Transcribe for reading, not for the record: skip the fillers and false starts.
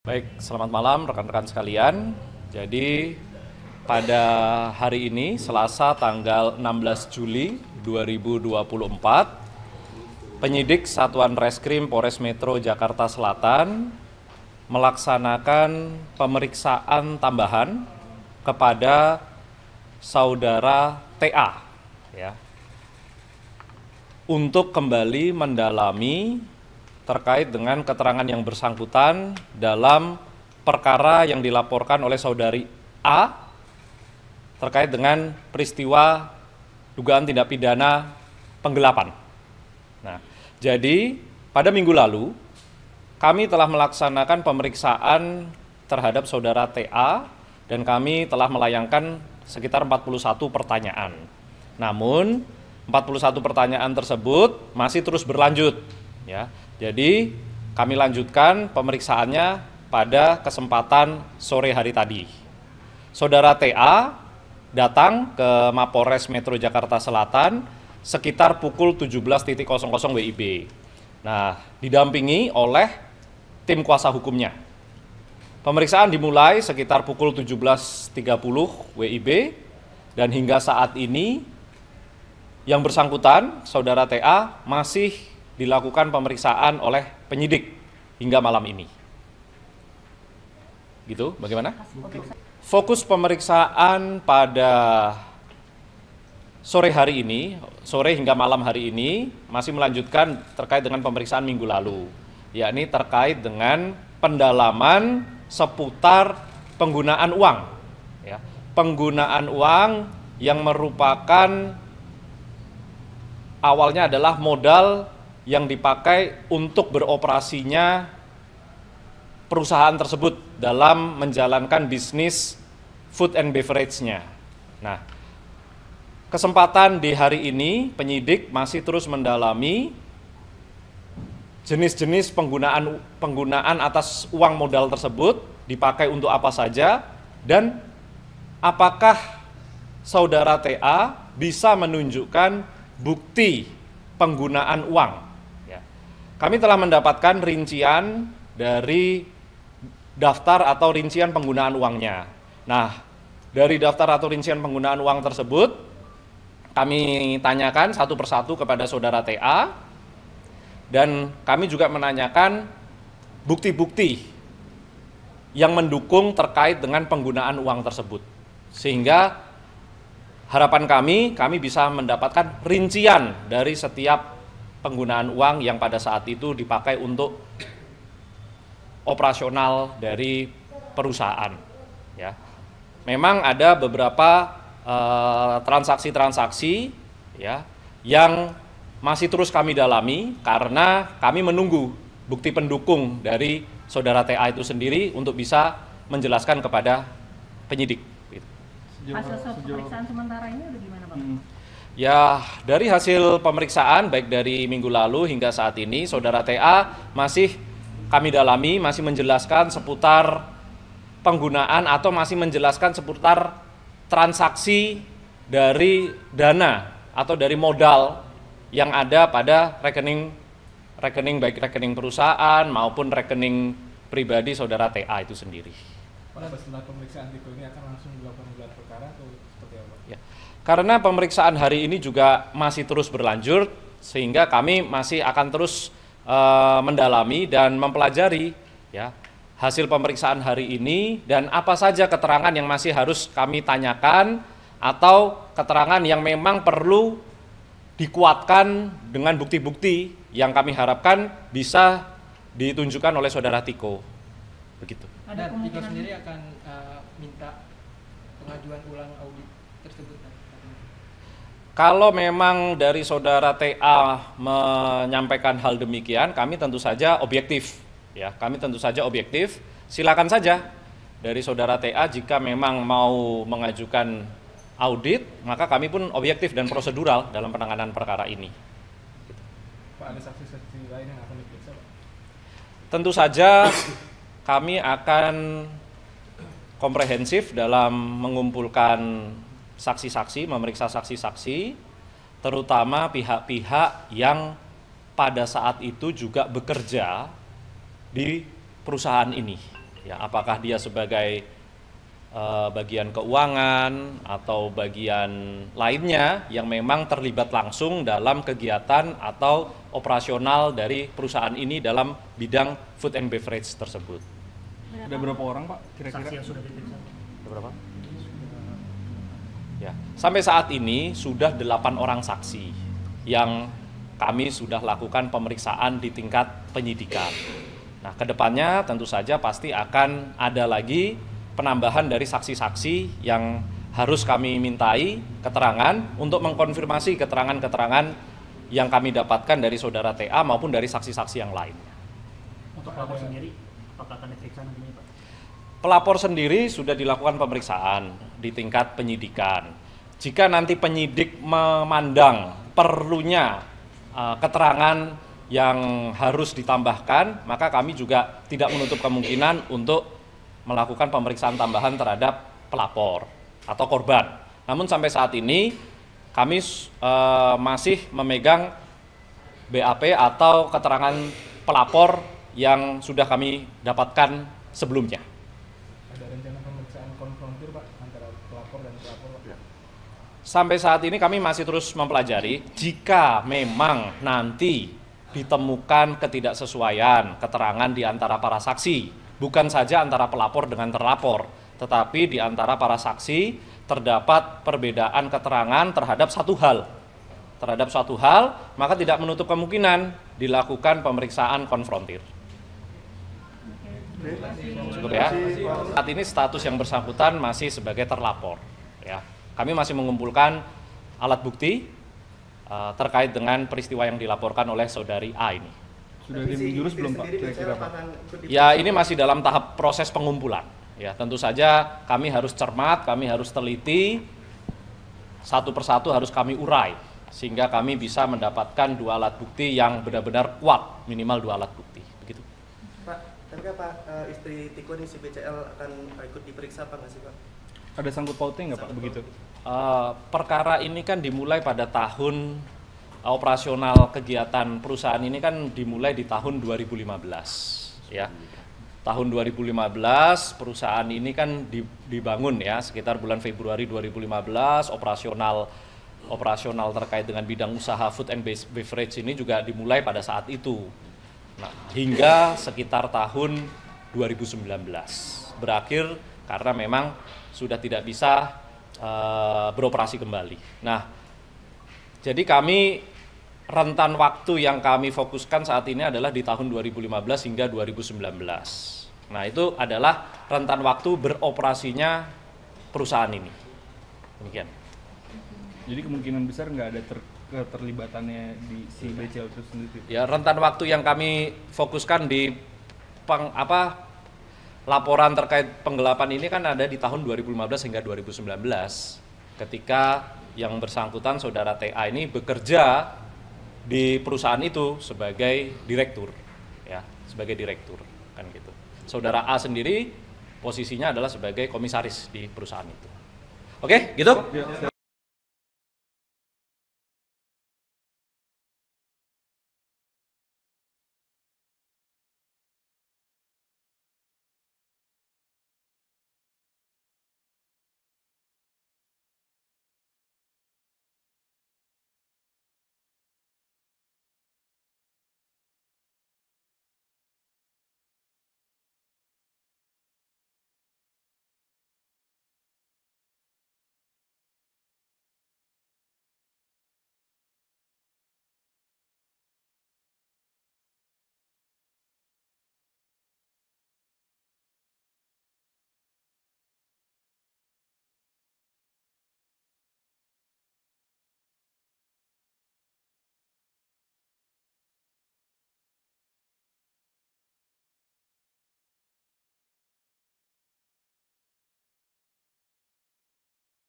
Baik, selamat malam rekan-rekan sekalian. Jadi pada hari ini Selasa tanggal 16 Juli 2024, penyidik Satuan Reskrim Polres Metro Jakarta Selatan melaksanakan pemeriksaan tambahan kepada saudara TA ya, untuk kembali mendalami terkait dengan keterangan yang bersangkutan dalam perkara yang dilaporkan oleh saudari A terkait dengan peristiwa dugaan tindak pidana penggelapan. Nah, jadi pada minggu lalu kami telah melaksanakan pemeriksaan terhadap saudara TA dan kami telah melayangkan sekitar 41 pertanyaan. Namun 41 pertanyaan tersebut masih terus berlanjut ya. Jadi kami lanjutkan pemeriksaannya pada kesempatan sore hari tadi. Saudara TA datang ke Mapolres Metro Jakarta Selatan sekitar pukul 17.00 WIB. Nah, didampingi oleh tim kuasa hukumnya. Pemeriksaan dimulai sekitar pukul 17.30 WIB dan hingga saat ini yang bersangkutan, saudara TA, masih dilakukan pemeriksaan oleh penyidik hingga malam ini. Gitu, bagaimana? Fokus pemeriksaan pada sore hari ini, sore hingga malam hari ini, masih melanjutkan terkait dengan pemeriksaan minggu lalu, yakni terkait dengan pendalaman seputar penggunaan uang. Ya, penggunaan uang yang merupakan awalnya adalah modal yang dipakai untuk beroperasinya perusahaan tersebut dalam menjalankan bisnis food and beverage-nya. Nah, kesempatan di hari ini penyidik masih terus mendalami jenis-jenis penggunaan atas uang modal tersebut dipakai untuk apa saja dan apakah saudara TA bisa menunjukkan bukti penggunaan uang. Kami telah mendapatkan rincian dari daftar atau rincian penggunaan uangnya. Nah, dari daftar atau rincian penggunaan uang tersebut, kami tanyakan satu persatu kepada saudara TA, dan kami juga menanyakan bukti-bukti yang mendukung terkait dengan penggunaan uang tersebut. Sehingga harapan kami bisa mendapatkan rincian dari setiap penggunaan uang yang pada saat itu dipakai untuk operasional dari perusahaan. Ya, memang ada beberapa transaksi-transaksi ya yang masih terus kami dalami karena kami menunggu bukti pendukung dari saudara TA itu sendiri untuk bisa menjelaskan kepada penyidik. Hasil pemeriksaan sementara ini udah gimana, Pak? Ya, dari hasil pemeriksaan baik dari minggu lalu hingga saat ini, saudara TA masih kami dalami, masih menjelaskan seputar penggunaan atau masih menjelaskan seputar transaksi dari dana atau dari modal yang ada pada rekening baik rekening perusahaan maupun rekening pribadi saudara TA itu sendiri. Pak, setelah pemeriksaan itu ini akan langsung dilakukan gelar perkara atau seperti apa? Ya. Karena pemeriksaan hari ini juga masih terus berlanjut, sehingga kami masih akan terus mendalami dan mempelajari ya hasil pemeriksaan hari ini dan apa saja keterangan yang masih harus kami tanyakan atau keterangan yang memang perlu dikuatkan dengan bukti-bukti yang kami harapkan bisa ditunjukkan oleh saudara Tiko. Begitu. Dan Tiko sendiri akan minta pengajuan ulang audit tersebut. Kalau memang dari saudara TA menyampaikan hal demikian, kami tentu saja objektif. Ya, kami tentu saja objektif. Silakan saja dari saudara TA jika memang mau mengajukan audit, maka kami pun objektif dan prosedural dalam penanganan perkara ini. Pak, ada saksi-saksi lain yang akan diperiksa, Pak? Tentu saja kami akan komprehensif dalam mengumpulkan saksi-saksi, memeriksa saksi-saksi, terutama pihak-pihak yang pada saat itu juga bekerja di perusahaan ini. Ya, apakah dia sebagai bagian keuangan atau bagian lainnya yang memang terlibat langsung dalam kegiatan atau operasional dari perusahaan ini dalam bidang food and beverage tersebut. Ada berapa orang Pak kira-kira? Saksi yang sudah diperiksa. Ada berapa? Ya, sampai saat ini sudah 8 orang saksi yang kami sudah lakukan pemeriksaan di tingkat penyidikan. Nah, kedepannya tentu saja pasti akan ada lagi penambahan dari saksi-saksi yang harus kami mintai keterangan untuk mengkonfirmasi keterangan-keterangan yang kami dapatkan dari saudara TA maupun dari saksi-saksi yang lainnya. Untuk pelapor sendiri, apakah akan diperiksa nantinya Pak? Pelapor sendiri sudah dilakukan pemeriksaan di tingkat penyidikan. Jika nanti penyidik memandang perlunya keterangan yang harus ditambahkan, maka kami juga tidak menutup kemungkinan untuk melakukan pemeriksaan tambahan terhadap pelapor atau korban. Namun sampai saat ini kami masih memegang BAP atau keterangan pelapor yang sudah kami dapatkan sebelumnya. Ada rencana pemeriksaan konfrontir Pak antara pelapor dan pelapor Pak? Sampai saat ini kami masih terus mempelajari. Jika memang nanti ditemukan ketidaksesuaian keterangan di antara para saksi, bukan saja antara pelapor dengan terlapor, tetapi di antara para saksi terdapat perbedaan keterangan terhadap satu hal. Terhadap suatu hal, maka tidak menutup kemungkinan dilakukan pemeriksaan konfrontir. Cukup ya. Saat ini status yang bersangkutan masih sebagai terlapor. Ya, kami masih mengumpulkan alat bukti terkait dengan peristiwa yang dilaporkan oleh saudari A ini. Sudah ada yang menjurus belum Pak kira-kira Pak? Ya, ini masih dalam tahap proses pengumpulan. Ya, tentu saja kami harus cermat, kami harus teliti, satu persatu harus kami urai, sehingga kami bisa mendapatkan 2 alat bukti yang benar-benar kuat, minimal 2 alat bukti. Begitu. Pak, tapi Pak istri Tiko nih si BCL akan ikut diperiksa apa nggak sih Pak? Ada sangkut pautnya nggak Pak begitu? Perkara ini kan dimulai pada tahun operasional kegiatan perusahaan ini kan dimulai di tahun 2015 ya. Tahun 2015 perusahaan ini kan dibangun ya sekitar bulan Februari 2015, operasional terkait dengan bidang usaha food and beverage ini juga dimulai pada saat itu. Nah, hingga sekitar tahun 2019 berakhir karena memang sudah tidak bisa beroperasi kembali. Nah, jadi kami rentan waktu yang kami fokuskan saat ini adalah di tahun 2015 hingga 2019. Nah, itu adalah rentan waktu beroperasinya perusahaan ini. Demikian. Jadi kemungkinan besar nggak ada keterlibatannya di si BCL itu sendiri? Ya, rentan waktu yang kami fokuskan di laporan terkait penggelapan ini kan ada di tahun 2015 hingga 2019 ketika yang bersangkutan saudara TA ini bekerja di perusahaan itu sebagai direktur ya, sebagai direktur kan gitu. Saudara A sendiri posisinya adalah sebagai komisaris di perusahaan itu. Oke, gitu? Ya,